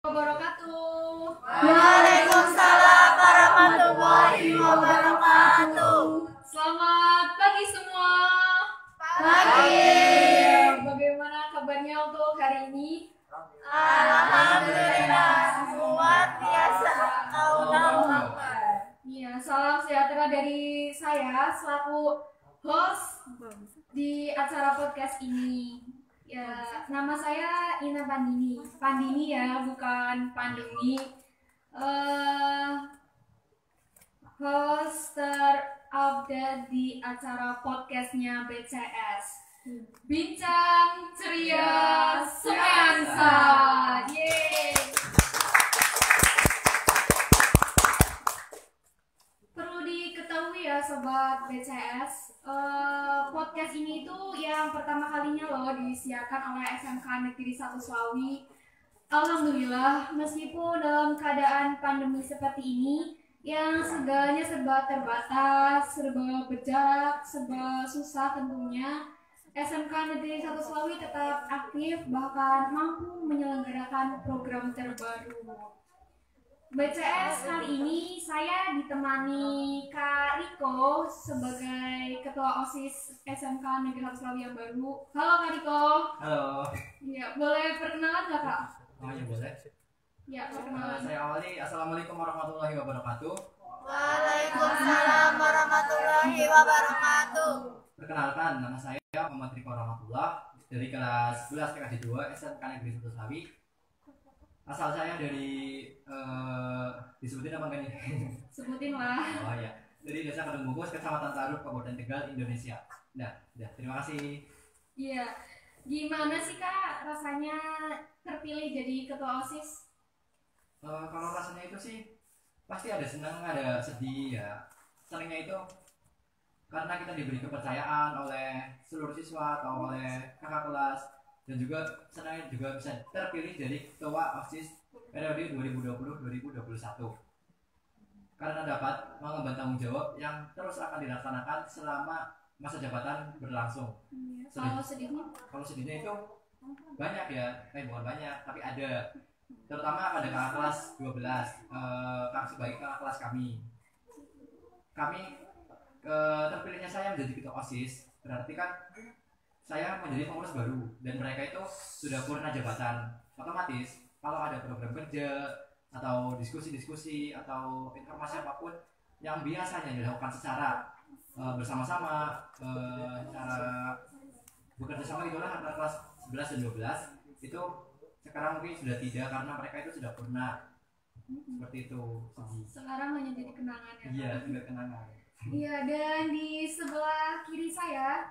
Wabarakatuh. Waalaikumsalam warahmatullahi wabarakatuh. Selamat pagi semua. Pagi. Bagaimana kabarnya untuk hari ini? Alhamdulillah, luar biasa. Allahu Akbar. Iya, salam sejahtera dari saya selaku host di acara podcast ini. Ya, nama saya Ina Pandini. Pandini ya, bukan pandemi. Host terupdate di acara podcastnya BCS. Bincang Ceria Semansa. Yeay. Perlu diketahui ya sobat BCS, podcast ini tuh yang pertama kalinya loh disiarkan oleh SMK Negeri 1 Slawi. Alhamdulillah, meskipun dalam keadaan pandemi seperti ini yang segalanya serba terbatas, serba berjarak, serba susah tentunya, SMK Negeri 1 Slawi tetap aktif bahkan mampu menyelenggarakan program terbaru. BCS kali ini saya ditemani Kak Riko sebagai Ketua OSIS SMK Negeri 1 Slawi yang baru. Halo Kak Riko. Halo. Ya, boleh perkenalan nggak Kak? Oh ya boleh. Ya, perkenalan. Saya awali. Assalamualaikum warahmatullahi wabarakatuh. Waalaikumsalam warahmatullahi wabarakatuh. Perkenalkan, nama saya Muhammad Riko Rahmatullah dari kelas 11 TKJ 2 SMK Negeri 1 Slawi. Asal saya dari disebutin apa enggak nih? Sebutin lah. Oh ya, dari Desa Kedung Bungkus, Kecamatan Tarub, Kabupaten Tegal, Indonesia. Udah, terima kasih. Iya. Gimana sih Kak rasanya terpilih jadi Ketua OSIS? Kalau rasanya itu sih pasti ada senang, ada sedih ya. Senangnya itu karena kita diberi kepercayaan oleh seluruh siswa atau oleh kakak kelas, dan juga senangnya juga bisa terpilih jadi ketua OSIS periode 2020-2021 karena dapat mengemban tanggung jawab yang terus akan dilaksanakan selama masa jabatan berlangsung. Kalau sedihnya? Kalau sedihnya itu banyak ya, bukan banyak tapi ada, terutama pada kakak kelas 12, sebagai kakak kelas kami terpilihnya saya menjadi ketua OSIS berarti kan saya menjadi pengurus baru dan mereka itu sudah purna jabatan. Otomatis kalau ada program kerja atau diskusi atau informasi apapun yang biasanya dilakukan secara bersama-sama, cara bekerja sama itulah antara kelas 11 dan 12 itu sekarang mungkin sudah tidak karena mereka itu sudah purna. Seperti itu. Sekarang hanya jadi kenangan ya. Iya, sudah kenangan. Iya, dan di sebelah kiri saya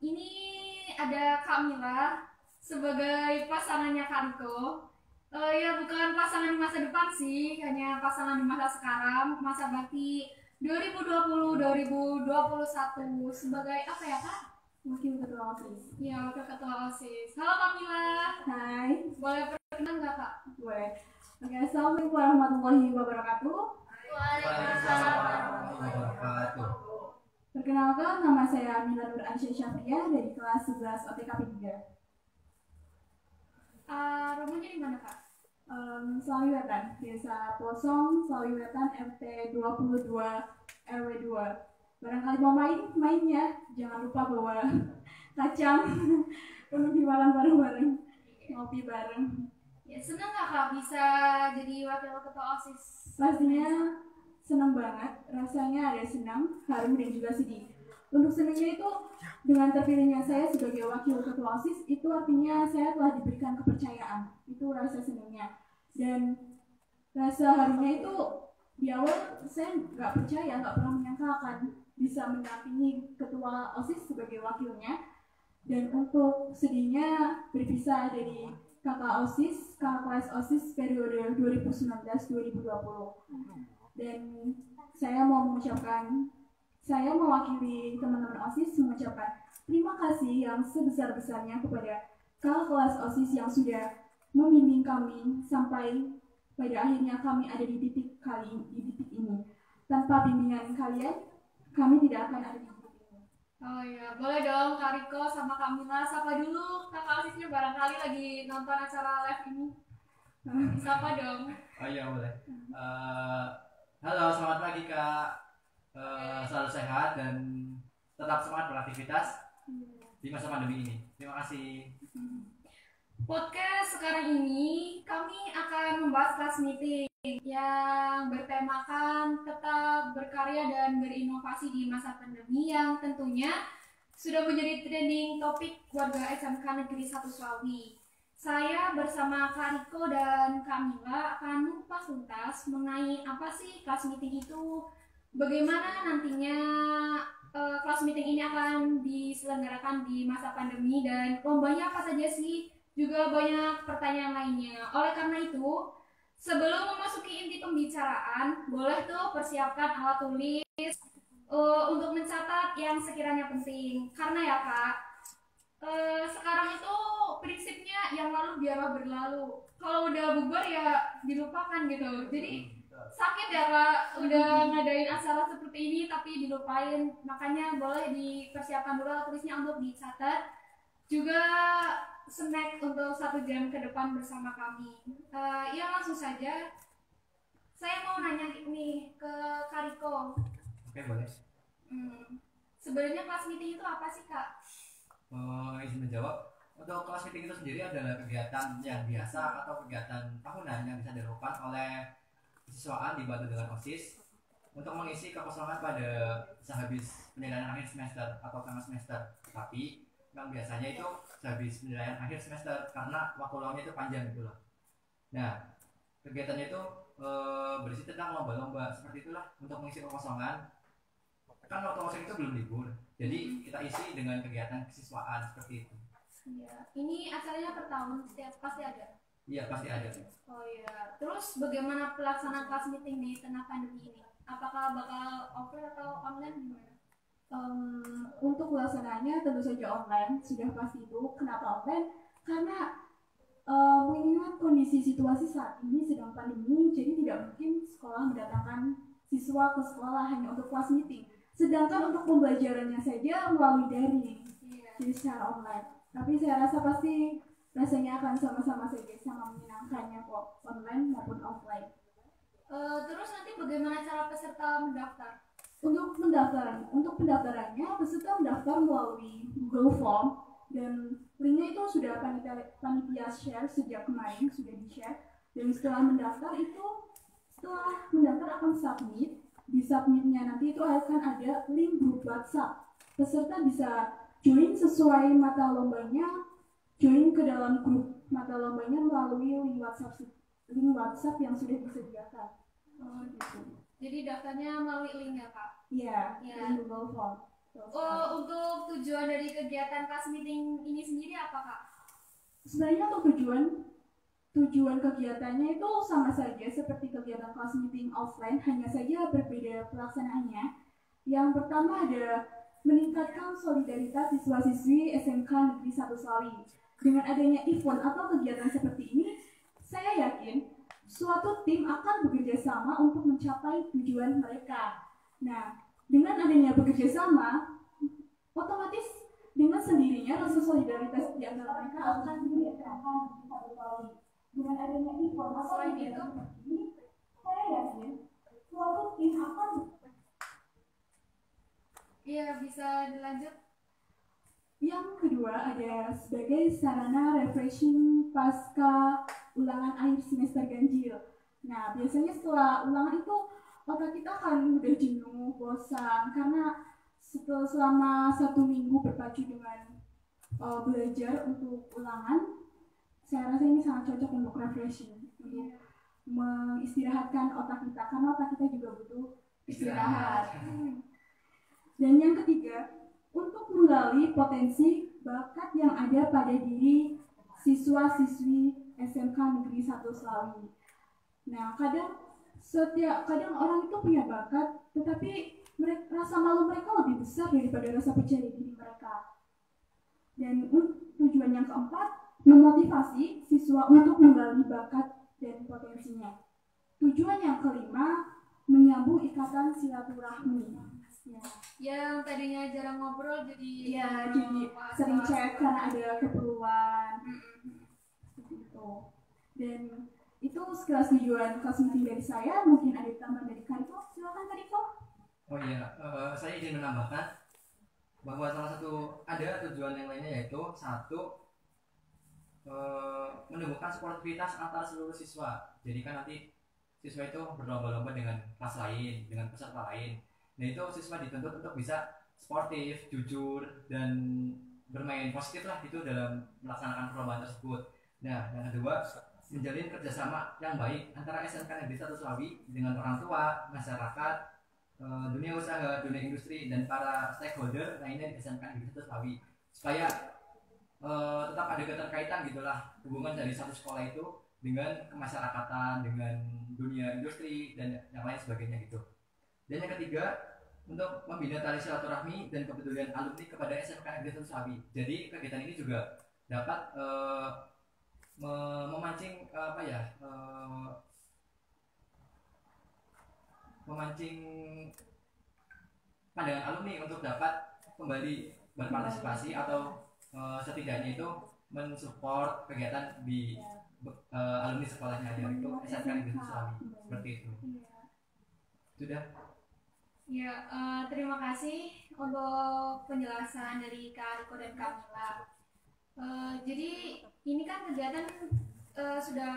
ini ada Kak Mila sebagai pasangannya Kak Riko. Ya bukan pasangan di masa depan sih, hanya pasangan di masa sekarang, masa bakti 2020-2021 sebagai apa ya Kak? Wakil Ketua OSIS. Ya, Wakil Ketua OSIS. Halo Kak Mila. Hai. Boleh perkenalan nggak Kak? Boleh. Oke, Assalamualaikum warahmatullahi wabarakatuh. Waalaikumsalam warahmatullahi wabarakatuh. Perkenalkan, nama saya Mila Nur Ansyah Syafriyah dari kelas 11 OTKP 3. Rumahnya di mana Kak? Slawi Wetan, Desa Posong, Slawi Wetan, RT 22 RW 2. Barangkali mau main ya, jangan lupa bawa kacang untuk dimakan bareng-bareng, ngopi bareng. Ya, senang nggak Kak bisa jadi Wakil Ketua OSIS? Pastinya senang banget, rasanya ada senang, haru dan juga sedih. Untuk senangnya itu dengan terpilihnya saya sebagai wakil ketua OSIS itu artinya saya telah diberikan kepercayaan, itu rasa senangnya. Dan rasa harunya itu di awal saya nggak percaya, nggak pernah menyangka akan bisa mendampingi ketua OSIS sebagai wakilnya. Dan untuk sedihnya berpisah dari kakak OSIS, kakak kelas OSIS periode 2019-2020. Dan saya mewakili teman-teman OSIS mengucapkan terima kasih yang sebesar-besarnya kepada kakak kelas OSIS yang sudah membimbing kami sampai pada akhirnya kami ada di titik ini. Tanpa bimbingan kalian, kami tidak akan ada di titik ini. Oh iya, boleh dong Kak Riko sama Kak Mila sapa dulu kakak OSISnya barangkali lagi nonton acara live ini. Sapa dong. Oh iya boleh. Halo, selamat pagi Kak. Selalu sehat dan tetap semangat beraktivitas di masa pandemi ini. Terima kasih. Podcast sekarang ini kami akan membahas class meeting yang bertemakan tetap berkarya dan berinovasi di masa pandemi yang tentunya sudah menjadi trending topik warga SMK Negeri 1 Slawi. Saya bersama Kak Riko dan Kak Mila akan mengupas tuntas mengenai apa sih class meeting itu, bagaimana nantinya class meeting ini akan diselenggarakan di masa pandemi dan lombanya apa saja sih, juga banyak pertanyaan lainnya. Oleh karena itu, sebelum memasuki inti pembicaraan, boleh tuh persiapkan alat tulis untuk mencatat yang sekiranya penting. Karena ya Kak, sekarang itu prinsipnya yang lalu biarlah berlalu. Kalau udah bubar ya dilupakan gitu. Jadi sakit ya Kak, udah ngadain acara seperti ini tapi dilupain. Makanya boleh dipersiapkan dulu alat tulisnya untuk dicatat. Juga snack untuk 1 jam ke depan bersama kami. Ya langsung saja. Saya mau nanya nih ke Kak Riko. Oke, boleh. Sebenarnya class meeting itu apa sih Kak? Izin menjawab. Untuk kelas meeting itu sendiri adalah kegiatan yang biasa atau kegiatan tahunan yang bisa dilakukan oleh siswaan dibantu dengan OSIS untuk mengisi kekosongan pada sehabis penilaian akhir semester atau tengah semester. Tapi yang biasanya itu sehabis penilaian akhir semester karena waktu luangnya itu panjang gitu loh. Nah, kegiatannya itu berisi tentang lomba-lomba seperti itulah untuk mengisi kekosongan. Kan waktu kosong itu belum libur, jadi kita isi dengan kegiatan kesiswaan seperti itu. Iya, ini acaranya per tahun, setiap pasti ada. Iya, pasti ada. Oh iya, terus bagaimana pelaksanaan class meeting di tengah pandemi ini? Apakah bakal offline atau online gimana? Untuk pelaksanaannya tentu saja online, sudah pasti itu. Kenapa online? Karena mengingat kondisi situasi saat ini sedang pandemi, jadi tidak mungkin sekolah mendatangkan siswa ke sekolah hanya untuk class meeting. Sedangkan untuk pembelajarannya saja melalui daring, jadi secara online. Tapi saya rasa pasti rasanya akan sama-sama saja, sama menyenangkannya kok, online maupun offline. Terus nanti bagaimana cara peserta mendaftar? Untuk pendaftarannya, peserta mendaftar melalui Google Form dan linknya itu sudah panitia share sejak kemarin, sudah di-share. Dan setelah mendaftar akan submit. Di submitnya nanti itu akan ada link grup WhatsApp. Peserta bisa join sesuai mata lombanya, join ke dalam grup mata lombanya melalui link WhatsApp yang sudah disediakan. Oh gitu. Jadi daftarnya melalui link ya Kak? Iya, Ya. link Google Form. Untuk tujuan dari kegiatan class meeting ini sendiri apa Kak? Sebenarnya untuk tujuan kegiatannya itu sama saja seperti kegiatan class meeting offline, hanya saja berbeda pelaksanaannya. Yang pertama ada meningkatkan solidaritas siswa-siswi SMK Negeri 1 Slawi. Dengan adanya event atau kegiatan seperti ini, saya yakin suatu tim akan bekerja sama untuk mencapai tujuan mereka. Nah, dengan adanya bekerja sama, otomatis dengan sendirinya rasa solidaritas di antara mereka akan dinyatakan di 1 Slawi. Dengan adanya event atau kegiatan seperti ini, saya yakin suatu tim akan. Iya, bisa dilanjut. Yang kedua ada sebagai sarana refreshing pasca ulangan akhir semester ganjil. Nah, biasanya setelah ulangan itu otak kita kan udah jenuh, bosan karena selama 1 minggu berpacu dengan belajar untuk ulangan. Saya rasa ini sangat cocok untuk refreshing, untuk mengistirahatkan otak kita karena otak kita juga butuh istirahat. Dan yang ketiga, untuk menggali potensi bakat yang ada pada diri siswa-siswi SMK Negeri 1 Slawi. Nah, kadang orang itu punya bakat, tetapi rasa malu mereka lebih besar daripada rasa percaya diri mereka. Dan tujuan yang keempat, memotivasi siswa untuk menggali bakat dan potensinya. Tujuan yang kelima, menyambung ikatan silaturahmi. Yang tadinya jarang ngobrol jadi jadi sering chat karena ada keperluan. Seperti itu. Dan Itu sekelas tujuan kelas meeting dari saya. Mungkin ada tambahan dari Kariko. Silakan Kariko. Oh iya, saya izin menambahkan bahwa salah satu ada tujuan yang lainnya, yaitu satu, menumbuhkan sportivitas antar seluruh siswa. Jadi kan nanti siswa itu berlomba-lomba dengan kelas lain, dengan peserta lain. Nah itu siswa dituntut untuk bisa sportif, jujur, dan bermain positif lah itu dalam melaksanakan perlombaan tersebut. Nah yang kedua, menjalin kerjasama yang baik antara SMK Negeri 1 Slawi dengan orang tua, masyarakat, dunia usaha, dunia industri, dan para stakeholder lainnya di SMK Negeri 1 Slawi, supaya tetap ada keterkaitan gitulah hubungan dari satu sekolah itu dengan kemasyarakatan, dengan dunia industri dan yang lain sebagainya gitu. Dan yang ketiga, untuk membina tali silaturahmi dan kepedulian alumni kepada SMK Negeri 1 Slawi. Jadi kegiatan ini juga dapat memancing memancing pandangan alumni untuk dapat kembali berpartisipasi atau setidaknya itu mensupport kegiatan di alumni sekolahnya, yaitu SMK Negeri 1 Slawi, seperti itu. Sudah. Ya, terima kasih untuk penjelasan dari Kak Riko dan Kak Mila. Jadi ini kan kegiatan sudah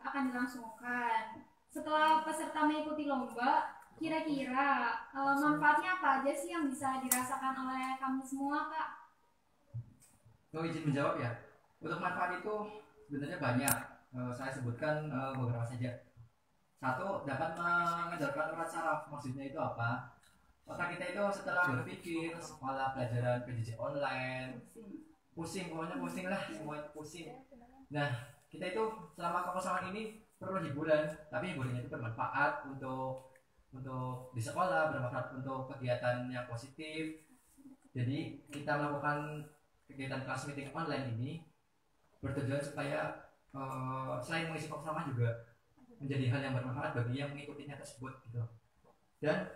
akan dilangsungkan. Setelah peserta mengikuti lomba, kira-kira manfaatnya apa aja sih yang bisa dirasakan oleh kami semua, Kak? Mau izin menjawab ya. Untuk manfaat itu sebenarnya banyak. Saya sebutkan beberapa saja. Satu, dapat mengejarkan urat saraf. Maksudnya itu apa? Otak kita itu setelah berpikir sekolah pelajaran PJJ online, pusing, pokoknya pusing lah, semuanya pusing. Nah, kita itu selama kekosongan ini perlu hiburan, tapi hiburannya itu bermanfaat untuk di sekolah, bermanfaat untuk kegiatan yang positif. Jadi kita melakukan kegiatan kelas meeting online ini bertujuan supaya selain mengisi kekosongan juga menjadi hal yang bermanfaat bagi yang mengikutinya tersebut gitu. Dan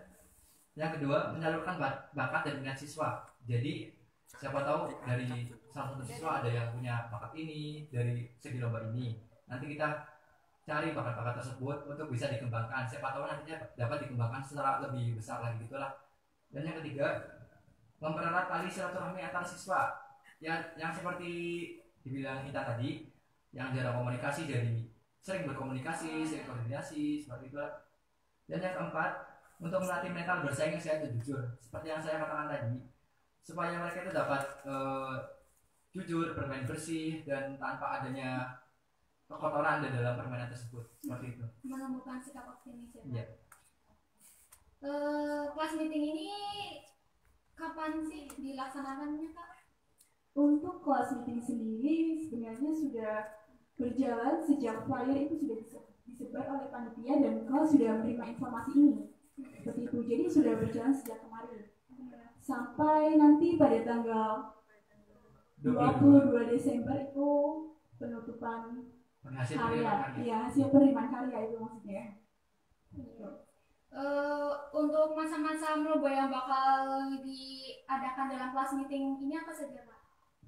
yang kedua, menyalurkan bakat dan minat siswa. Jadi siapa tahu dari salah satu siswa ada yang punya bakat ini dari segi lomba ini. Nanti kita cari bakat-bakat tersebut untuk bisa dikembangkan. Siapa tahu nantinya dapat dikembangkan secara lebih besar lagi gitulah. Dan yang ketiga, mempererat tali silaturahmi antar siswa. Yang seperti dibilang kita tadi, yang jarang komunikasi jadi sering berkomunikasi, sering koordinasi, seperti itu. Dan yang keempat, untuk melatih mental bersaing yang sehat dan jujur, seperti yang saya katakan tadi, supaya mereka itu dapat jujur, bermain bersih, dan tanpa adanya kekotoran di dalam permainan tersebut, seperti itu. Menemukan sikap optimis ya, Pak? Iya. Kelas meeting ini kapan sih dilaksanakannya, Kak? Untuk kelas meeting sendiri sebenarnya sudah berjalan sejak flyer itu sudah disebar oleh panitia dan kelas sudah menerima informasi ini. Seperti itu, jadi sudah berjalan sejak kemarin. Sampai nanti pada tanggal 22 Desember itu penutupan karya, ya hasil penerimaan karya itu maksudnya. Untuk masa-masa lomba yang bakal diadakan dalam kelas meeting ini apa saja, Pak?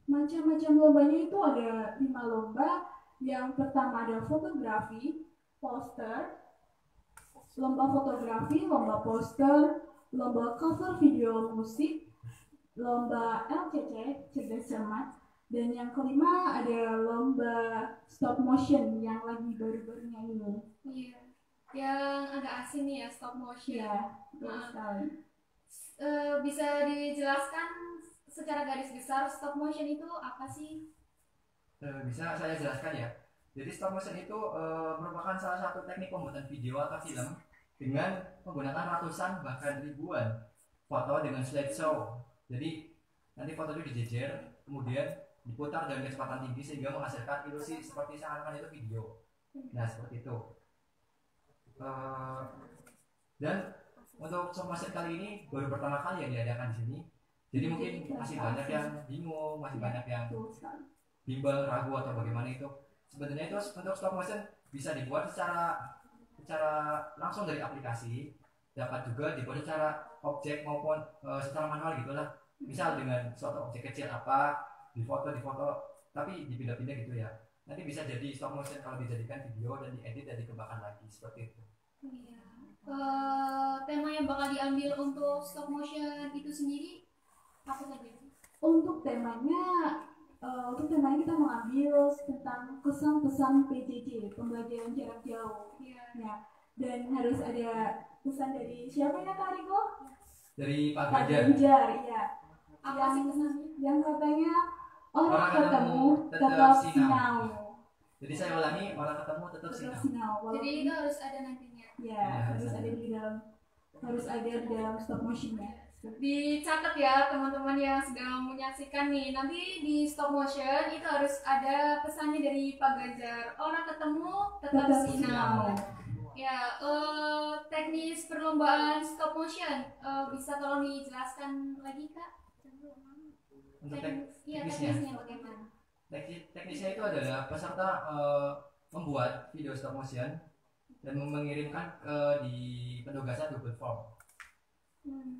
Macam-macam lombanya itu ada 5 lomba. Yang pertama ada fotografi, poster, lomba fotografi, lomba poster, lomba cover video musik, lomba LCC, cerdas cermat, dan yang kelima ada lomba stop motion yang lagi baru-barunya ini. Iya, yang agak asing nih ya, stop motion. Ya, betul sekali. Bisa dijelaskan secara garis besar stop motion itu apa sih? Bisa saya jelaskan ya. Jadi stop motion itu merupakan salah satu teknik pembuatan video atau film dengan menggunakan ratusan bahkan ribuan foto dengan slideshow. Jadi nanti foto itu dijejer, kemudian diputar dengan kecepatan tinggi sehingga menghasilkan ilusi seperti seakan-akan itu video. Nah seperti itu. Dan untuk stop motion kali ini baru pertama kali yang diadakan di sini. Jadi mungkin masih banyak yang bingung, masih banyak yang bimbang, ragu atau bagaimana itu. Sebenarnya itu untuk stop motion bisa dibuat secara langsung dari aplikasi, dapat juga dibuat secara objek maupun secara manual gitulah. Misal dengan suatu objek kecil apa, difoto, tapi dipindah-pindah gitu ya. nanti bisa jadi stop motion kalau dijadikan video dan diedit dan dikembangkan lagi seperti itu. Iya. Tema yang bakal diambil untuk stop motion itu sendiri apa saja? Untuk temanya kita mengambil tentang kesan pesan PJJ, pembelajaran jarak jauh. Iya. Ya, dan harus ada pesan dari siapa ya Kak Riko? Dari Pak Pak Ganjar. Ganjar, ya. Apa sih pesannya? Yang katanya orang Orang ketemu ketemu tetap tetap sinau. Jadi saya ulangi, orang ketemu tetap Tetap sinau. sinau. Jadi itu harus ada nantinya. Ya, harus ada di dalam stop motionnya. Dicatat ya teman-teman yang sedang menyaksikan nih. Nanti di stop motion itu harus ada pesannya dari Pak Ganjar. Orang ketemu tetap Tetap sinau. sinau. Ya, teknis perlombaan stop motion bisa tolong dijelaskan lagi Kak? Untuk Iya, teknisnya. teknisnya bagaimana? Teknisnya itu adalah peserta membuat video stop motion dan mengirimkan di penugasan Google Form.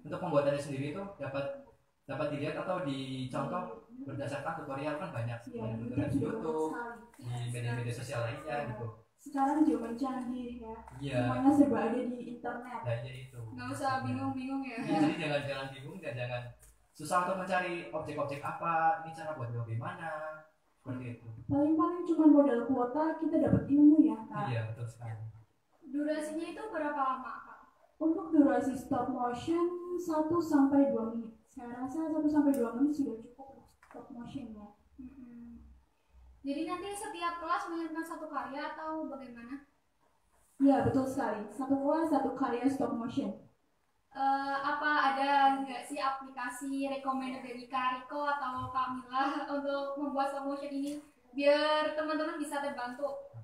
Untuk pembuatannya sendiri itu dapat dilihat atau dicontoh berdasarkan tutorial kan banyak Ya, banyak YouTube tutorial di juga banyak YouTube, sekali. di media-media sosial lainnya gitu. Sekarang zaman canggih ya. Iya. Semuanya serba ada di internet. Nah, ya itu. Nggak usah bingung-bingung ya. Iya, jadi jangan bingung dan jangan susah untuk mencari objek-objek apa, ini cara buat bagaimana, seperti itu. Paling-paling cuma modal kuota kita dapat ilmu ya Kak. Iya, betul sekali. Durasinya itu berapa lama Kak? Untuk durasi stop motion 1 sampai 2 menit. Saya rasa 1 sampai 2 menit sudah cukup stop motionnya. Jadi nanti setiap kelas mengirimkan satu karya atau bagaimana? Ya betul sekali. Satu kelas satu karya stop motion. Apa ada nggak sih aplikasi recommended dari Kak Riko atau Kak Mila untuk membuat stop motion ini biar teman-teman bisa terbantu?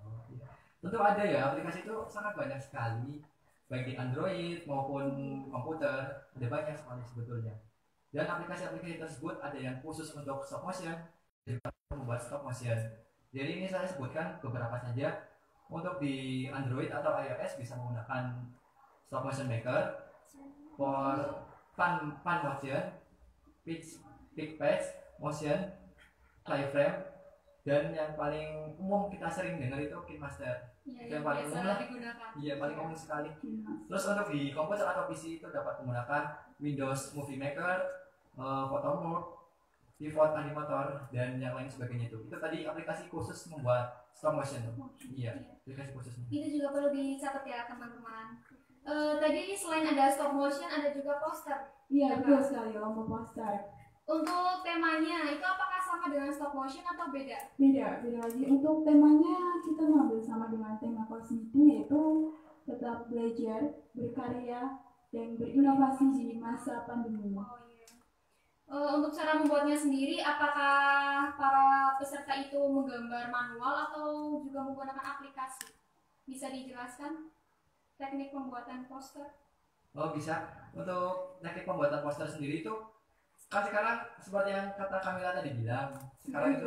Tentu ada ya, aplikasi itu sangat banyak sekali, baik di Android maupun komputer, ada banyak sekali sebetulnya. Dan aplikasi-aplikasi tersebut ada yang khusus untuk stop motion, juga membuat stop motion. Jadi ini saya sebutkan beberapa saja. Untuk di Android atau iOS bisa menggunakan stop motion maker, for fun motion, pitch motion, keyframe, dan yang paling umum kita sering dengar itu KineMaster. Ya, Yang paling umum lah. digunakan. Iya, paling umum sekali. Terus untuk di komputer atau PC itu dapat menggunakan Windows Movie Maker, Photo Mode, Pivot Animator, dan yang lain sebagainya itu. Itu tadi aplikasi khusus membuat stop motion. Iya, aplikasi khususnya. Itu juga perlu dicatat ya teman-teman. Tadi selain ada stop motion ada juga poster. Iya betul sekali lomba poster. Untuk temanya itu apakah sama dengan stop motion atau beda? Beda lagi. Untuk temanya kita mengambil sama dengan tema kelas meeting, yaitu tetap belajar, berkarya, dan berinovasi di masa pandemi. Oh iya. Untuk cara membuatnya sendiri, apakah para peserta itu menggambar manual atau juga menggunakan aplikasi? Bisa dijelaskan teknik pembuatan poster? Oh bisa. Untuk teknik pembuatan poster sendiri itu kan sekarang seperti yang kata Kamila tadi bilang, sekarang itu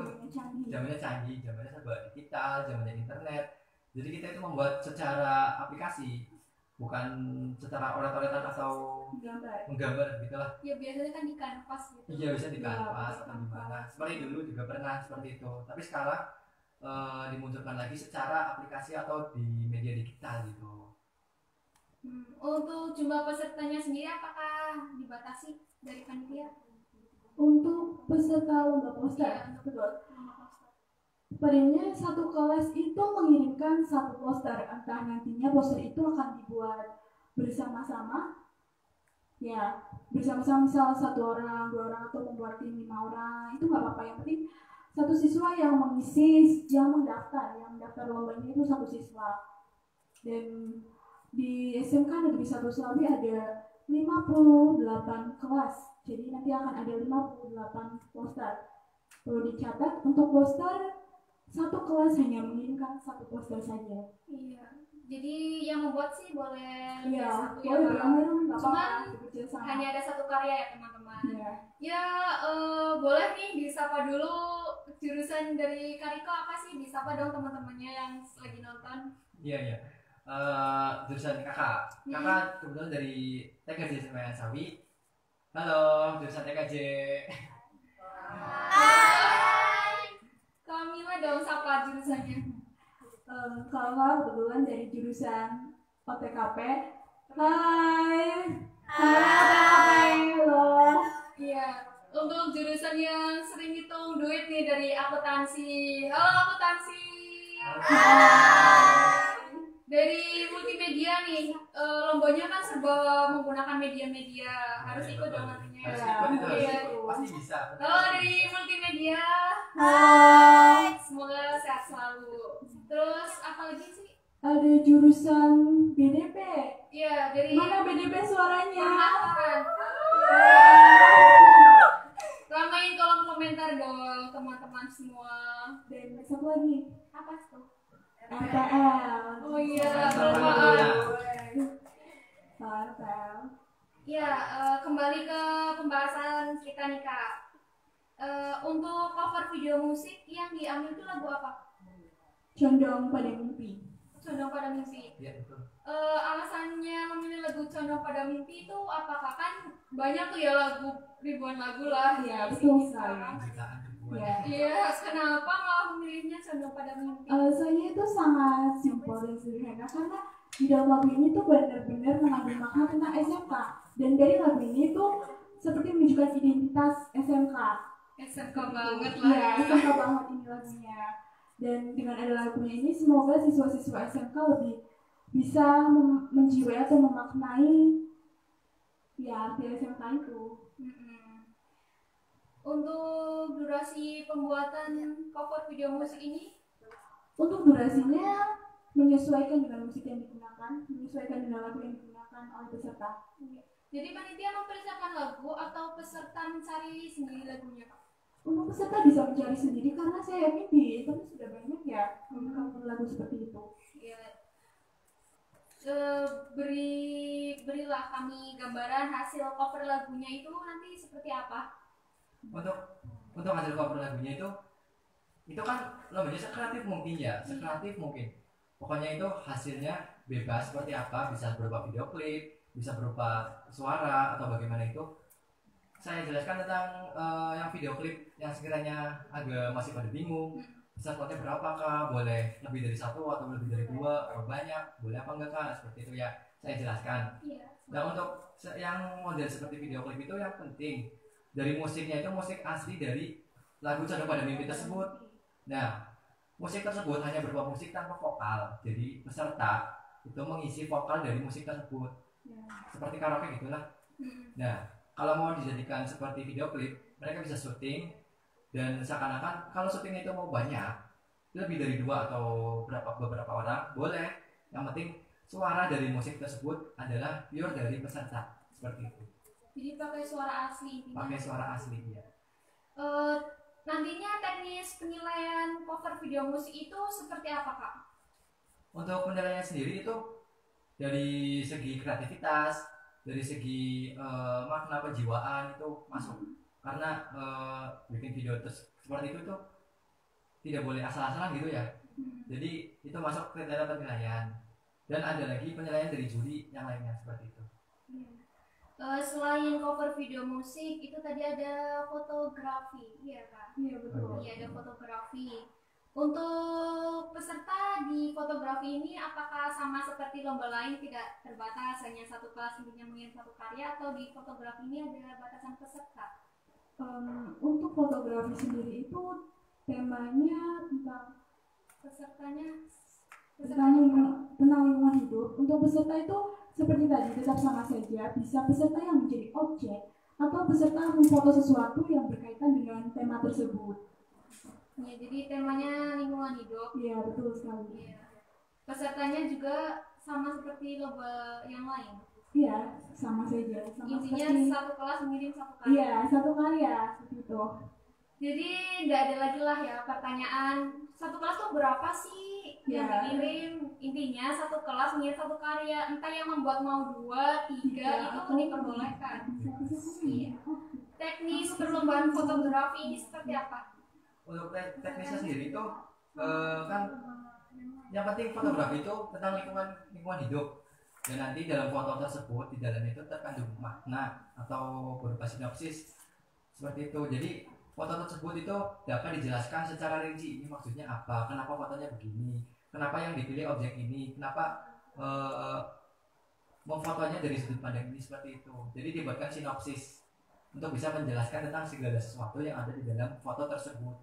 zamannya canggih, zamannya serba digital, zamannya internet. Jadi kita itu membuat secara aplikasi, bukan secara orat-oratan atau menggambar gitulah. Ya biasanya kan di kanvas gitu. Iya, bisa di kanvas atau di mana. Seperti dulu juga pernah seperti itu. Tapi sekarang dimunculkan lagi secara aplikasi atau di media digital gitu. Untuk jumlah pesertanya sendiri apakah dibatasi dari panitia? Untuk peserta lomba poster, Iya, betul. lomba poster. Padanya satu kelas itu mengirimkan satu poster, entah nantinya poster itu akan dibuat bersama-sama, ya bersama-sama misal 1 orang, 2 orang atau membuat tim 5 orang, itu nggak apa-apa. Yang penting satu siswa yang mendaftar lombanya itu satu siswa. Dan di SMK Negeri 1 Selawi ada 58 kelas, jadi nanti akan ada 58 poster. Perlu dicatat, untuk poster satu kelas hanya mengirimkan satu poster saja. Iya. Jadi yang membuat sih boleh Iya, satu ya, boleh Kak. bareng-bareng, nggak Cuman apa-apa, bekerja sama. hanya ada satu karya ya teman-teman. Iya. Ya boleh nih disapa dulu jurusan dari Kariko apa sih? Disapa dong teman-temannya yang lagi nonton. Iya. Jurusan kakak kebetulan dari TKJ Semayan Sawi. Halo, jurusan TKJ. Kamila dong, siapa jurusannya? Kalau kebetulan dari jurusan OTKP. Hai. Hai. Halo. Iya, untuk jurusan yang sering hitung duit nih dari akuntansi. Halo akuntansi. Dari multimedia nih, lombanya kan serba menggunakan media-media. Harus ikut dong nantinya. Harus ikut itu, harus Iya. ikut. Pasti bisa. Halo dari multimedia. Hai. Semoga sehat selalu. Terus apa lagi sih? Ada jurusan BDP. Iya, dari Mana BDP suaranya? Permatakan. Ramein kolom komentar dong teman-teman semua. Dan satu lagi. Apa tuh? RPL. Oh iya, Sama berapaan? RPL. Ya, kembali ke pembahasan kita nih Kak. Untuk cover video musik yang diambil itu lagu apa? Condong pada mimpi. Condong pada Mimpi. Iya, betul. Alasannya memilih lagu Condong pada Mimpi itu apakah kan banyak tuh ya lagu, ribuan lagu lah. Iya, di betul sini sekali. sekarang. Jutaan ribuan. Ya. Iya, kenapa malah memilihnya Condong pada Mimpi? Alasannya itu sangat simpel dan sederhana karena di dalam lagu ini tuh benar-benar mengandung makna tentang SMK, dan dari lagu ini tuh seperti menunjukkan identitas SMK. SMK banget lah Iya, ya. SMK banget ini lagunya. Dan dengan ada lagunya ini semoga siswa-siswa SMK lebih bisa menjiwai atau memaknai ya arti SMK itu. Mm-mm. Untuk durasi pembuatan cover video musik ini, Untuk durasinya menyesuaikan dengan musik yang digunakan, menyesuaikan dengan lagu yang digunakan oleh peserta. jadi panitia mempersiapkan lagu atau peserta mencari sendiri lagunya Kak? Untuk peserta bisa mencari sendiri karena saya yakin di internet sudah banyak ya cover lagu seperti itu. Ya, berilah kami gambaran hasil cover lagunya itu nanti seperti apa? Untuk hasil cover lagunya itu kan namanya sekreatif mungkin ya, sekreatif mungkin. Pokoknya itu hasilnya bebas seperti apa, bisa berupa video klip, bisa berupa suara atau bagaimana itu. Saya jelaskan tentang yang video klip yang sekiranya agak masih pada bingung. Slotnya berapakah? Boleh lebih dari satu atau lebih dari dua atau banyak? Boleh apa enggak Kak? Seperti itu ya. Saya jelaskan. Iya. Nah untuk yang model seperti video klip itu yang penting dari musiknya itu musik asli dari lagu Condong pada Mimpi tersebut. Nah musik tersebut hanya berupa musik tanpa vokal. Jadi peserta itu mengisi vokal dari musik tersebut. Ya. Seperti karaoke gitulah. Nah kalau mau dijadikan seperti video klip, mereka bisa syuting dan seakan-akan kalau syutingnya itu mau banyak, lebih dari 2 atau beberapa orang, boleh. Yang penting suara dari musik tersebut adalah pure dari peserta, seperti itu. Jadi pakai suara asli intinya. Pakai suara asli ya. Nantinya teknis penilaian cover video musik itu seperti apa Kak? Untuk penilaiannya sendiri itu dari segi kreativitas, dari segi makna kejiwaan itu masuk. Karena bikin video seperti itu tuh tidak boleh asal-asalan gitu ya. Jadi itu masuk kriteria penilaian. Dan ada lagi penilaian dari juri yang lainnya seperti itu. Selain cover video musik itu tadi ada fotografi, iya kan? Iya betul. Iya, ada fotografi. Untuk peserta di fotografi ini apakah sama seperti lomba lain tidak terbatas hanya satu kelas intinya mengirim satu karya, atau di fotografi ini ada batasan peserta? Untuk fotografi sendiri itu temanya tentang tentang lingkungan hidup. Untuk peserta itu seperti tadi tetap sama saja, bisa peserta yang menjadi objek atau peserta memfoto sesuatu yang berkaitan dengan tema tersebut. Ya, jadi temanya lingkungan hidup. Iya betul sekali. Ya. Pesertanya juga sama seperti lomba yang lain. Iya sama saja. Sama Intinya seperti satu kelas mengirim satu karya. iya satu karya seperti itu. Jadi nggak ada lagi lah ya pertanyaan satu kelas tuh berapa sih yang Ya. dikirim. Intinya satu kelas mengirim satu karya, entah yang membuat mau 2, 3 itu diperbolehkan. Iya. Teknis perlombaan fotografi ini seperti apa? Untuk teknisnya sendiri itu kan yang penting fotografi itu tentang lingkungan hidup. Dan nanti dalam foto tersebut di dalam itu terkandung makna atau berupa sinopsis seperti itu. Jadi foto tersebut itu dapat dijelaskan secara rinci, ini maksudnya apa, kenapa fotonya begini, kenapa yang dipilih objek ini, kenapa memfotonya dari sudut pandang ini seperti itu. Jadi dibuatkan sinopsis untuk bisa menjelaskan tentang segala sesuatu yang ada di dalam foto tersebut.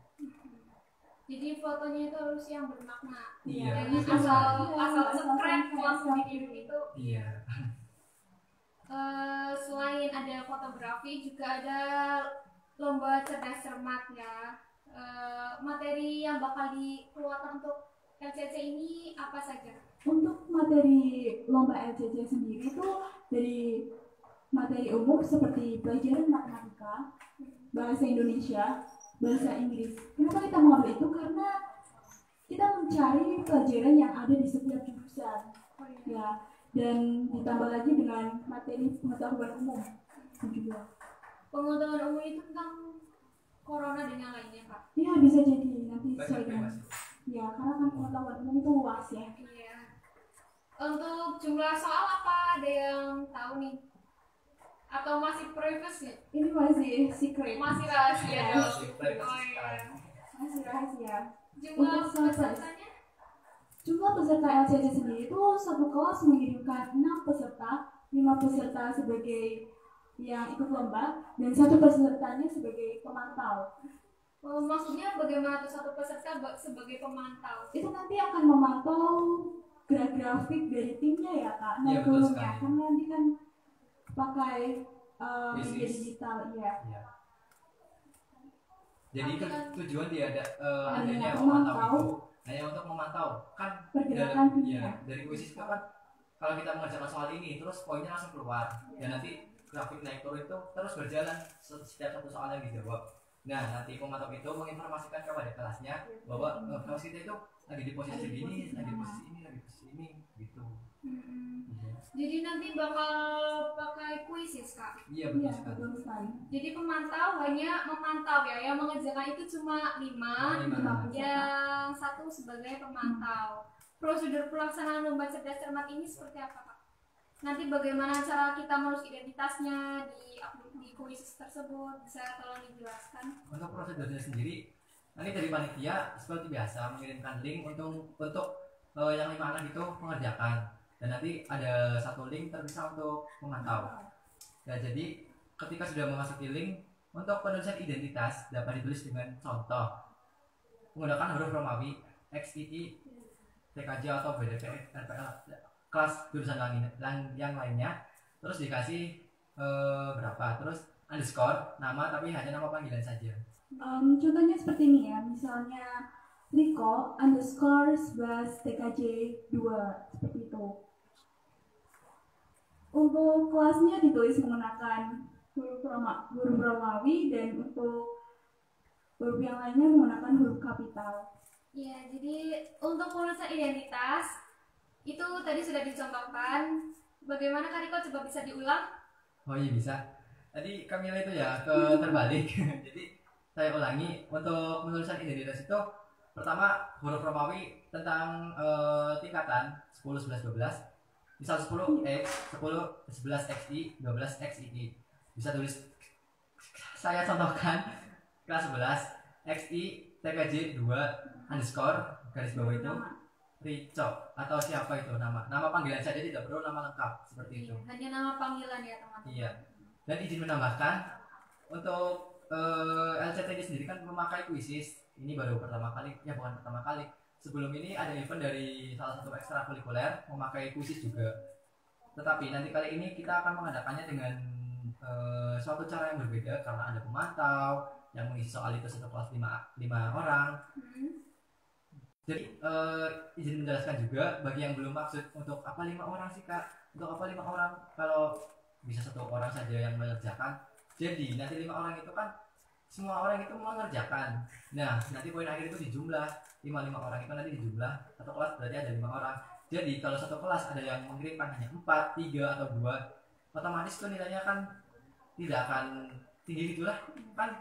Jadi fotonya itu harus yang bermakna. Iya. Jangan asal sekeren langsung dikirim itu. Iya. Selain ada fotografi juga ada lomba cerdas cermat ya. Materi yang bakal dikeluarkan untuk LCC ini apa saja? Untuk materi lomba LCC sendiri itu dari materi umum seperti pelajaran matematika, bahasa Indonesia, bahasa Inggris. Kenapa kita mengambil itu? Karena kita mencari pelajaran yang ada di setiap jurusan. Ya, dan ditambah lagi dengan materi pengetahuan umum juga. Pengetahuan umum itu tentang corona dan yang lainnya, Pak. Ya, bisa jadi nanti Banyak sesuai dengan. mas. Ya, karena kan pengetahuan umum itu luas ya. Iya. Untuk jumlah soal apa ada yang tahu nih? Atau masih privacy? Ini masih secret. Masih rahasia Iya, dong. masih privacy Oh iya. sekarang. Masih rahasia. Jumlah Untuk surprise. pesertanya? Jumlah peserta LCC sendiri itu satu kelas mengirimkan 6 peserta, 5 peserta sebagai yang ikut lomba, dan 1 pesertanya sebagai pemantau. Maksudnya bagaimana tuh satu peserta sebagai pemantau? Itu nanti akan memantau gerak grafik dari timnya ya kak, Iya, naik betul turunnya. sekali. Kan nanti kan pakai media Bisnis. digital, iya. Iya. Jadi itu tujuan adanya Adanya memantau pemantau. itu hanya untuk memantau kan Pergerakan dalam, dunia. ya, dari kuisis itu kan kalau kita mengerjakan soal ini terus poinnya langsung keluar dan nanti grafik naik turun itu terus berjalan setiap satu soal yang dijawab. Nah nanti pemantau itu menginformasikan kepada kelasnya bahwa kelas kita itu lagi di posisi segini, lagi di posisi ini, lagi di posisi ini gitu. Iya. Jadi nanti bakal pakai kuisis kak. Iya betul Iya, sekali. betul sekali. Jadi pemantau hanya memantau ya, yang mengerjakan itu cuma 5, Lima. yang 1 sebagai pemantau. Prosedur pelaksanaan lomba cerdas cermat ini seperti apa kak? Nanti bagaimana cara kita mengurus identitasnya di kuisis tersebut, bisa tolong dijelaskan? Untuk prosedurnya sendiri nanti dari panitia seperti biasa mengirimkan link untuk yang 5 anak itu mengerjakan dan nanti ada 1 link terpisah untuk memantau. Nah jadi ketika sudah memasuki link untuk penulisan identitas dapat ditulis dengan contoh menggunakan huruf Romawi, XII, TKJ atau BDP, RPL, kelas jurusan yang lainnya, terus dikasih berapa, terus underscore nama tapi hanya nama panggilan saja. Contohnya seperti ini ya, misalnya Riko underscore 11 TKJ 2 seperti itu. Untuk kelasnya ditulis menggunakan huruf Romawi dan untuk huruf yang lainnya menggunakan huruf kapital. Ya, jadi untuk penulisan identitas itu tadi sudah dicontohkan. Bagaimana Kak Riko, coba bisa diulang? Oh iya bisa. Tadi Kamila itu ya ke terbalik. Jadi saya ulangi untuk penulisan identitas itu pertama huruf Romawi tentang tingkatan 10, 11, 12. Misal 10 X, 10, 11 XI, 12 XII. Bisa tulis saya contohkan kelas 11 XI TKJ 2 underscore garis bawah itu Rico atau siapa itu nama panggilan saja, tidak perlu nama lengkap seperti itu. Hanya nama panggilan ya teman-teman. Iya. Dan izin menambahkan untuk LCT ini sendiri kan memakai kuisis. Ini baru pertama kali, ya bukan pertama kali. Sebelum ini ada event dari salah satu ekstrakurikuler memakai kuisis juga. Tetapi nanti kali ini kita akan mengadakannya dengan suatu cara yang berbeda karena ada pemantau yang mengisi soal itu satu kelas 5 orang. Jadi izin menjelaskan juga bagi yang belum maksud untuk apa 5 orang sih kak? Untuk apa 5 orang? Kalau bisa 1 orang saja yang mengerjakan. Jadi nanti 5 orang itu kan semua orang itu mengerjakan. Nah nanti poin akhir itu dijumlah 5 orang itu nanti dijumlah satu kelas berarti ada 5 orang. Jadi kalau satu kelas ada yang mengirimkan hanya 4, 3 atau 2, otomatis itu nilainya kan tidak akan tinggi gitulah kan.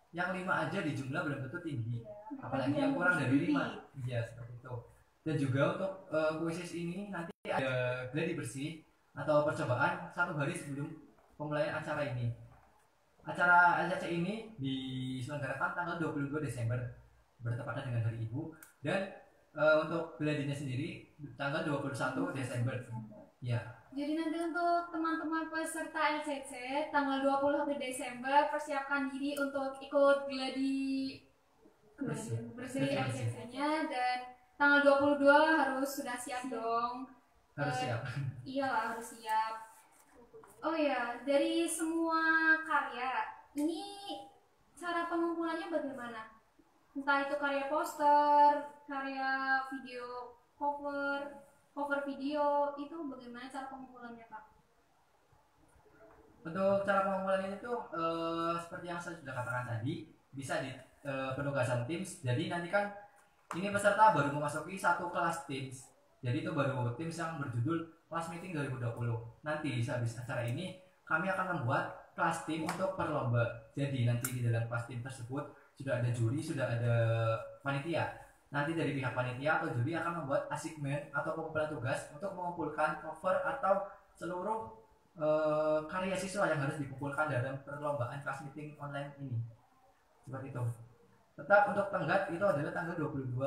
Yang 5 aja di jumlah belum tentu tinggi, apalagi yang kurang dari 5. Iya seperti itu. Dan juga untuk kuisis ini nanti ada gladi bersih atau percobaan 1 hari sebelum pemulaian acara ini. acara LCC ini diselenggarakan tanggal 22 Desember bertepatan dengan Hari Ibu, dan untuk bela dirinya sendiri tanggal 21 Desember. Ya. Jadi nanti untuk teman-teman peserta LCC tanggal 21 Desember persiapkan diri untuk ikut gladi bersih LCC-nya, dan tanggal 22 harus sudah siap dong. Harus siap. Iyalah, harus siap. Oh ya, dari semua karya ini cara pengumpulannya bagaimana? Entah itu karya poster, karya video cover video, itu bagaimana cara pengumpulannya, Kak? Untuk cara pengumpulan ini tuh seperti yang saya sudah katakan tadi, bisa di penugasan Teams. Jadi nanti kan ini peserta baru memasuki satu kelas Teams. Jadi itu baru Teams yang berjudul Kelas Meeting 2020. Nanti habis acara ini kami akan membuat kelas tim untuk perlomba. Jadi nanti di dalam kelas tim tersebut sudah ada juri, sudah ada panitia. Nanti dari pihak panitia atau juri akan membuat assignment atau pengumpulan tugas untuk mengumpulkan cover atau seluruh karya siswa yang harus dikumpulkan dalam perlombaan kelas meeting online ini. Seperti itu. Tetap untuk tenggat itu adalah tanggal 22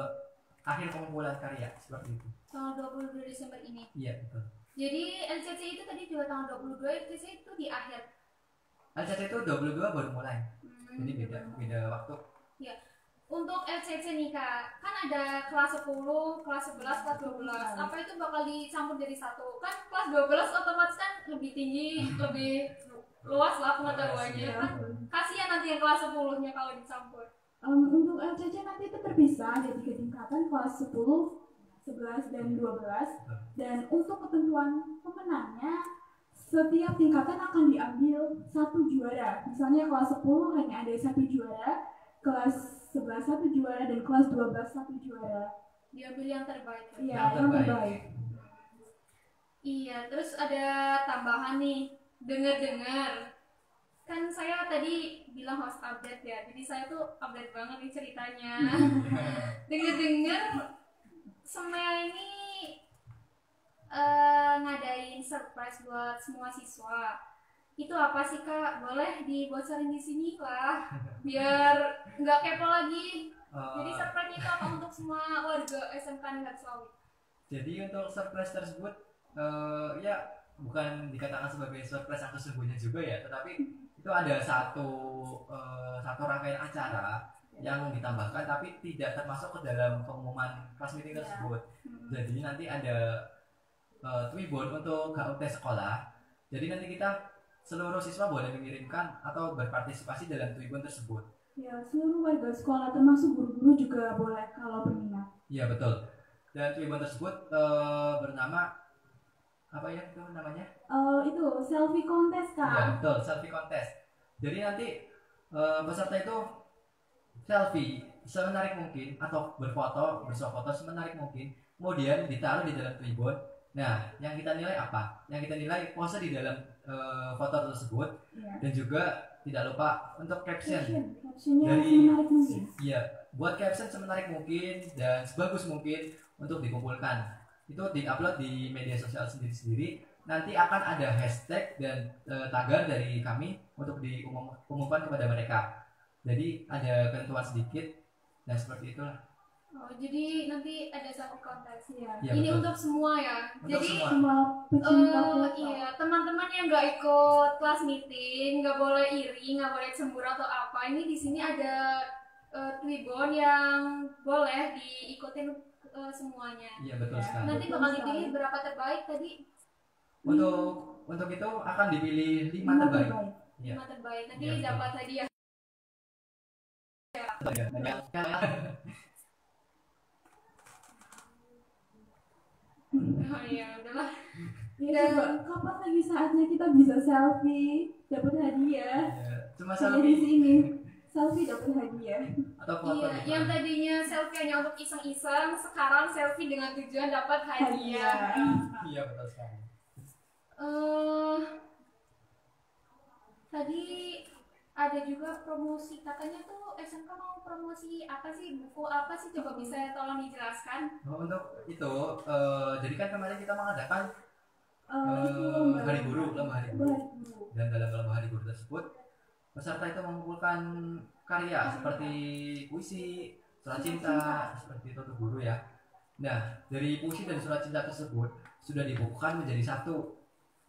akhir pengumpulan karya, seperti itu. Tanggal 22 Desember ini. Iya, betul. Jadi LCC itu tadi juga tanggal 22, LCC itu di akhir. LCC itu 22 baru mulai. Jadi beda waktu. Ya. Untuk LCC nih Kak, kan ada kelas 10, kelas 11, kelas 12. Apa itu bakal dicampur jadi satu? Kan kelas 12 otomatis kan lebih tinggi, lebih luas lah pengetahuannya. Kan kasihan nanti yang kelas 10-nya kalau dicampur. Untuk LCC nanti itu terpisah jadi tiga tingkatan, kelas 10, 11, dan 12. Dan untuk ketentuan pemenangnya, setiap tingkatan akan diambil satu juara. Misalnya kelas 10 hanya ada satu juara, kelas 11 satu juara, dan kelas 12 satu juara. Diambil yang terbaik. Iya, yang terbaik. Iya, terus ada tambahan nih, dengar-dengar. Kan saya tadi bilang host update ya, jadi saya tuh update banget nih ceritanya. Dengar-dengar Semea ini ngadain surprise buat semua siswa. Itu apa sih Kak? Boleh dibocorin di sini lah, biar nggak kepo lagi. Jadi surprise itu apa untuk semua warga SMK Negeri Slawi? Jadi untuk surprise tersebut ya bukan dikatakan sebagai surprise yang sesungguhnya juga ya, tetapi itu ada satu rangkaian acara yang ditambahkan tapi tidak termasuk ke dalam pengumuman kelas meeting tersebut. Jadi nanti ada Twibbon untuk HUT sekolah. Jadi nanti kita seluruh siswa boleh mengirimkan atau berpartisipasi dalam Twibbon tersebut. Ya, seluruh warga sekolah termasuk guru-guru juga boleh kalau berminat. Iya, betul. Dan Twibbon tersebut bernama apa ya itu namanya? Itu selfie kontes Kak. Ya, betul, selfie kontes. Jadi nanti peserta itu selfie semenarik mungkin atau bersuah foto semenarik mungkin, kemudian ditaruh di dalam Twibbon. Nah, yang kita nilai apa? Yang kita nilai pose di dalam foto tersebut, dan juga tidak lupa untuk caption. Captionnya Dari semenarik mungkin. Iya, buat caption semenarik mungkin dan sebagus mungkin untuk dikumpulkan. Itu diupload di media sosial sendiri-sendiri. Nanti akan ada hashtag dan tagar dari kami untuk diumumkan kepada mereka. Jadi ada ketentuan sedikit dan seperti itulah. Oh, jadi nanti ada satu kontes ya. Ya, ini betul. untuk semua ya. Untuk jadi semua. Pecinta foto. iya, teman-teman yang nggak ikut kelas meeting nggak boleh iri, nggak boleh cemburu atau apa. Ini di sini ada Twibbon yang boleh diikutin semuanya. Iya, betul sekali. Nanti bakal dipilih berapa terbaik tadi? Untuk itu akan dipilih 5 terbaik. Iya. 5 terbaik. Nanti Iya, betul. dapat hadiah. Oh iya, udahlah. Ya, coba kapan lagi saatnya kita bisa selfie, dapat hadiah. Ya, cuma Hanya di selfie sini selfie dapat hadiah. atau foto Iya, di yang mana? tadinya selfie hanya untuk iseng-iseng, sekarang selfie dengan tujuan dapat hadiah. Iya, betul sekali. Tadi ada juga promosi, katanya tuh SMK mau promosi apa sih, buku apa sih, coba bisa tolong dijelaskan? Nah, untuk itu jadi kan kemarin kita mengadakan Itu lomba hari guru, lomba hari guru. Hari guru. Dan dalam lomba hari guru tersebut peserta itu mengumpulkan karya seperti puisi, surat cinta, seperti itu tuh guru ya. Nah, dari puisi dan surat cinta tersebut sudah dibukukan menjadi satu,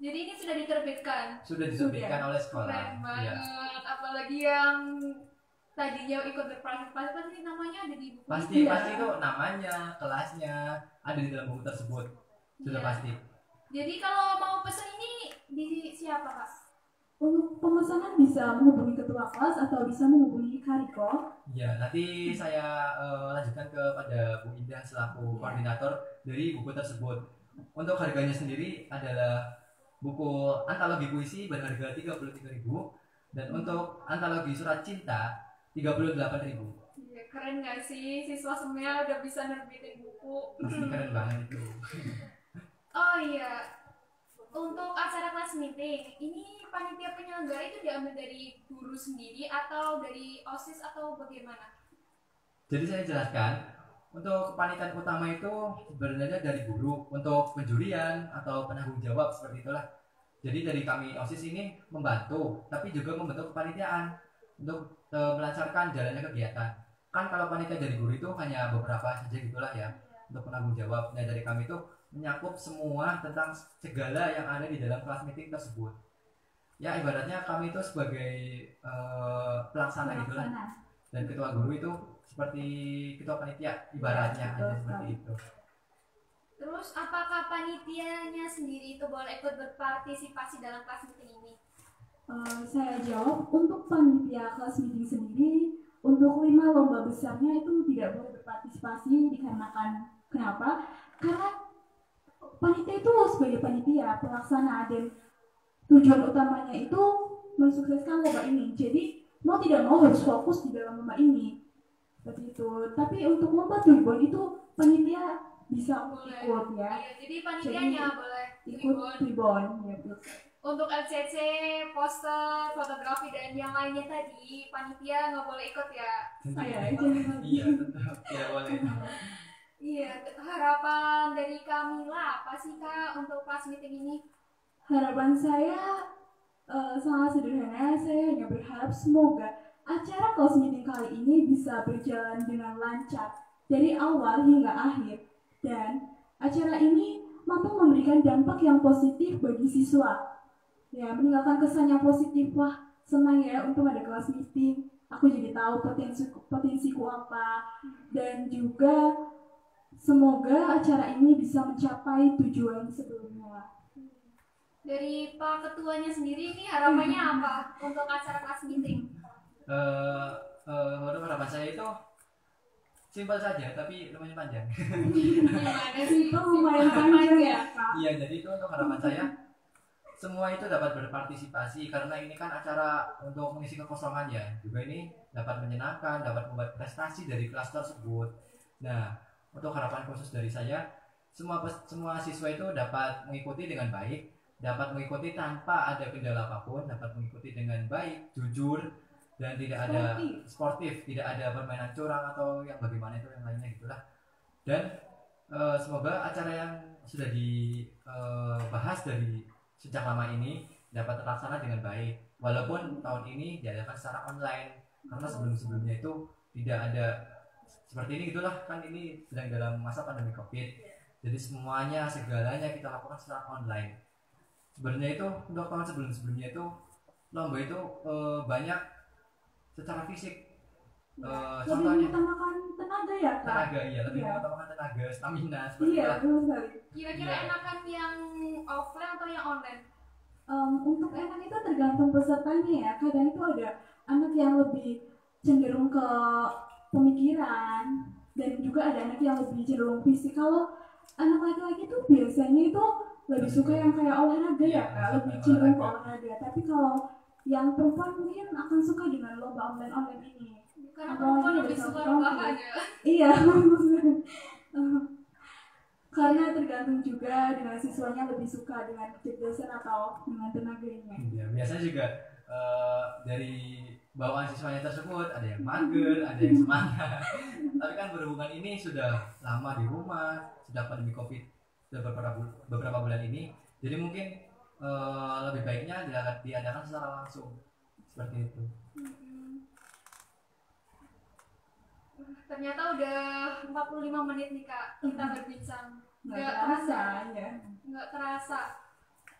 Jadi ini sudah diterbitkan. sudah diterbitkan oleh sekolah. Keren Ya. banget. Apalagi yang tadinya ikut berpartisipasi pasti namanya ada di buku. Pasti itu namanya, kelasnya ada di dalam buku tersebut. Sudah Iya. pasti. Jadi kalau mau pesen ini di siapa Kak? Untuk pemesanan bisa menghubungi ketua kelas atau bisa menghubungi Kariko. Ya, nanti saya lanjutkan kepada Bu Indah selaku koordinator dari buku tersebut. Untuk harganya sendiri adalah buku antologi puisi berharga 33.000 dan untuk antologi surat cinta 38.000. Iya, keren gak sih siswa semua udah bisa nerbitin buku. Pasti keren banget itu. Oh iya, untuk acara kelas meeting ini panitia penyelenggara itu diambil dari guru sendiri atau dari OSIS atau bagaimana? Jadi saya jelaskan, untuk kepanitiaan utama itu sebenarnya dari guru, untuk penjurian atau penanggung jawab seperti itulah. Jadi dari kami OSIS ini membantu, tapi juga membentuk kepanitiaan untuk melancarkan jalannya kegiatan. Kan kalau panitia dari guru itu hanya beberapa saja gitulah ya, untuk penanggung jawab. Nah dari kami itu menyakup semua tentang segala yang ada di dalam kelas meeting tersebut. Ya ibaratnya kami itu sebagai pelaksana gitulah, dan ketua guru itu seperti ketua panitia ibaratnya aja seperti itu. Terus apakah panitianya sendiri itu boleh ikut berpartisipasi dalam kelas meeting ini? Saya jawab, untuk panitia kelas meeting sendiri, untuk 5 lomba besarnya itu tidak boleh berpartisipasi dikarenakan kenapa? Karena panitia itu sebagai panitia pelaksana dan tujuan utamanya itu mensukseskan lomba ini. Jadi mau tidak mau harus fokus di dalam lomba ini. Seperti itu. Tapi untuk lomba tribun itu panitia bisa Boleh. ikut ya. Iya, jadi panitianya Jadi, boleh Ikut tribun. tribun ya betul. Untuk LCC, poster, fotografi dan yang lainnya tadi panitia nggak boleh ikut ya. Saya Iya tetap tidak boleh. Iya, harapan dari Kamila apa sih Kak untuk kelas meeting ini? Harapan saya sangat sederhana. Saya hanya berharap semoga acara kelas meeting kali ini bisa berjalan dengan lancar dari awal hingga akhir dan acara ini mampu memberikan dampak yang positif bagi siswa. Ya, meninggalkan kesan yang positif. Wah, senang ya untuk ada kelas meeting. Aku jadi tahu potensiku apa dan juga semoga acara ini bisa mencapai tujuan sebelumnya. Dari Pak Ketuanya sendiri ini harapannya apa untuk acara kelas meeting? Menurut harapan saya itu simpel saja tapi lumayan panjang. Gimana sih? Simpel lumayan panjang ya, Kak. Iya jadi itu untuk harapan saya semua itu dapat berpartisipasi karena ini kan acara untuk mengisi kekosongan ya. Juga ini dapat menyenangkan, dapat membuat prestasi dari kelas tersebut. Nah untuk harapan khusus dari saya semua siswa itu dapat mengikuti dengan baik, dapat mengikuti tanpa ada kendala apapun, dapat mengikuti dengan baik, jujur dan tidak ada sportif, tidak ada permainan curang atau yang bagaimana itu yang lainnya gitulah. Dan semoga acara yang sudah dibahas dari sejak lama ini dapat terlaksana dengan baik walaupun tahun ini diadakan secara online karena sebelumnya itu tidak ada seperti ini gitulah, kan ini sedang dalam masa pandemi COVID jadi segalanya kita lakukan secara online. Sebenarnya itu untuk tahun sebelumnya itu lomba itu banyak secara fisik. Lebih Contohnya mengutamakan tenaga ya, Kak? tenaga, iya lebih Iya. mengutamakan tenaga, stamina seperti Iya, itulah. betul sekali. Kira-kira Iya. enakan yang offline atau yang online? Untuk enak itu tergantung pesertanya ya. Kadang itu ada anak yang lebih cenderung ke pemikiran dan juga ada anak yang lebih cenderung fisik. Kalau anak laki-laki itu biasanya itu lebih suka yang kayak olahraga ya, Kak, lebih cenderung ke olahraga. Tapi kalau yang perempuan mungkin akan suka dengan lomba online ini. Karena Apalagi perempuan ada lebih suka satu olahraga. Iya, karena tergantung juga dengan siswanya lebih suka dengan kecerdasan atau dengan tenaganya. Ya, biasanya juga dari bawaan siswanya tersebut ada yang mager, ada yang semangat. Tapi kan berhubungan ini sudah lama di rumah, sudah pandemi COVID sudah beberapa bulan ini. Jadi mungkin lebih baiknya diadakan secara langsung seperti itu. Ternyata udah 45 menit nih Kak kita berbincang. Nggak terasa ya. Nggak terasa.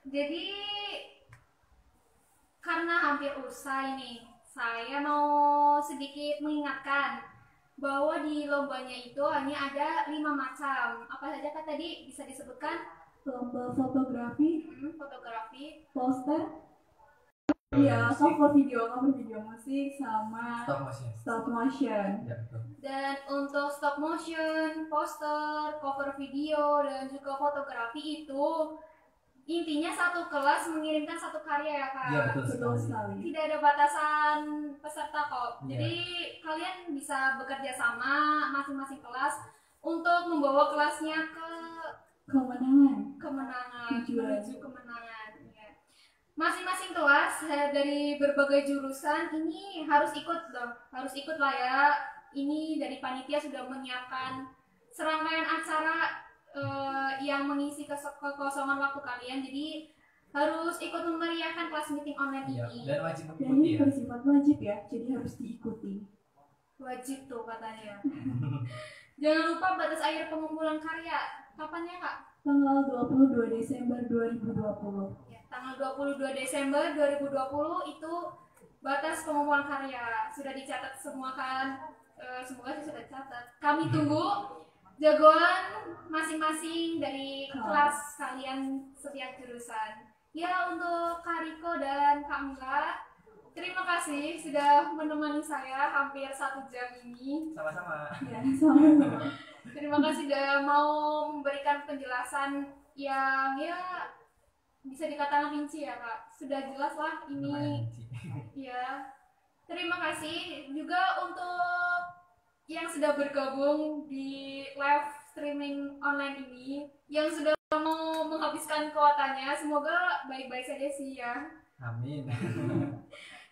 Jadi karena hampir usai nih, saya mau sedikit mengingatkan bahwa di lombanya itu hanya ada 5 macam. Apa saja Kak tadi bisa disebutkan? Lomba fotografi, Fotografi, poster, iya, cover video musik, sama Stop motion. stop motion. Ya betul. dan untuk stop motion, poster, cover video, dan juga fotografi itu intinya satu kelas mengirimkan satu karya ya Kak. Iya betul Betul sekali. sekali. Tidak ada batasan peserta kok. Iya. Jadi kalian bisa bekerja sama masing-masing kelas untuk membawa kelasnya ke kemenangan, Tujuan. menuju kemenangan. Ya. Masing-masing kelas dari berbagai jurusan ini harus ikut loh, harus ikut lah ya. Ini dari panitia sudah menyiapkan serangkaian acara yang mengisi kekosongan waktu kalian. Jadi harus ikut memeriahkan kelas meeting online Iya, ini. dan wajib Dan mengikuti ini ya. bersifat wajib ya, jadi harus diikuti. Wajib tuh katanya. Jangan lupa batas akhir pengumpulan karya. Kapan ya Kak? Tanggal 22 Desember 2020. Ya, tanggal 22 Desember 2020 itu batas pengumpulan karya. Sudah dicatat semua kan? Semoga sih sudah dicatat. Kami tunggu jagoan masing-masing dari kelas kalian setiap jurusan. Ya, untuk Kak Riko dan Kak Angga, terima kasih sudah menemani saya hampir 1 jam ini. Sama-sama. Ya, sama. Terima kasih sudah mau memberikan penjelasan yang ya bisa dikatakan rinci ya Kak. Sudah jelas lah ini. Ya. Terima kasih juga untuk yang sudah bergabung di live streaming online ini, yang sudah mau menghabiskan kuotanya. Semoga baik-baik saja sih ya. Amin.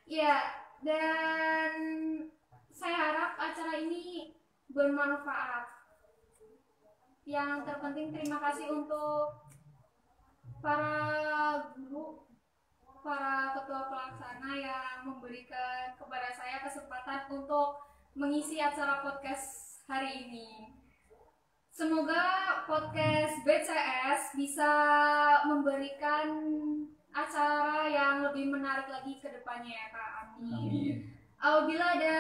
Ya, dan saya harap acara ini bermanfaat. Yang terpenting terima kasih untuk para guru, para ketua pelaksana yang memberikan kepada saya kesempatan untuk mengisi acara podcast hari ini. Semoga podcast BCS bisa memberikan acara yang lebih menarik lagi ke depannya ya Kak. Amin. Amin. Apabila ada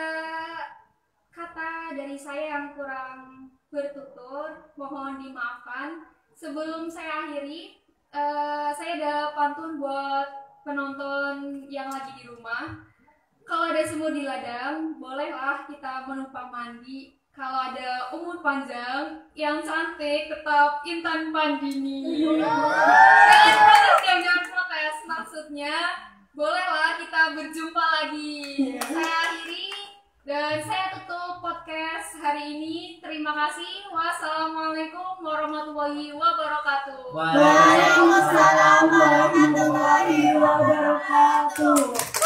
kata dari saya yang kurang bertutur, mohon dimaafkan. Sebelum saya akhiri, saya ada pantun buat penonton yang lagi di rumah. Kalau ada semut di ladang, bolehlah kita menumpang mandi. Kalau ada umur panjang yang cantik, tetap Intan Pandini. Jangan protes, jangan protes. Maksudnya, bolehlah kita berjumpa lagi. Saya akhiri dan saya tutup podcast hari ini. Terima kasih. Wassalamualaikum warahmatullahi wabarakatuh. Waalaikumsalam warahmatullahi wabarakatuh.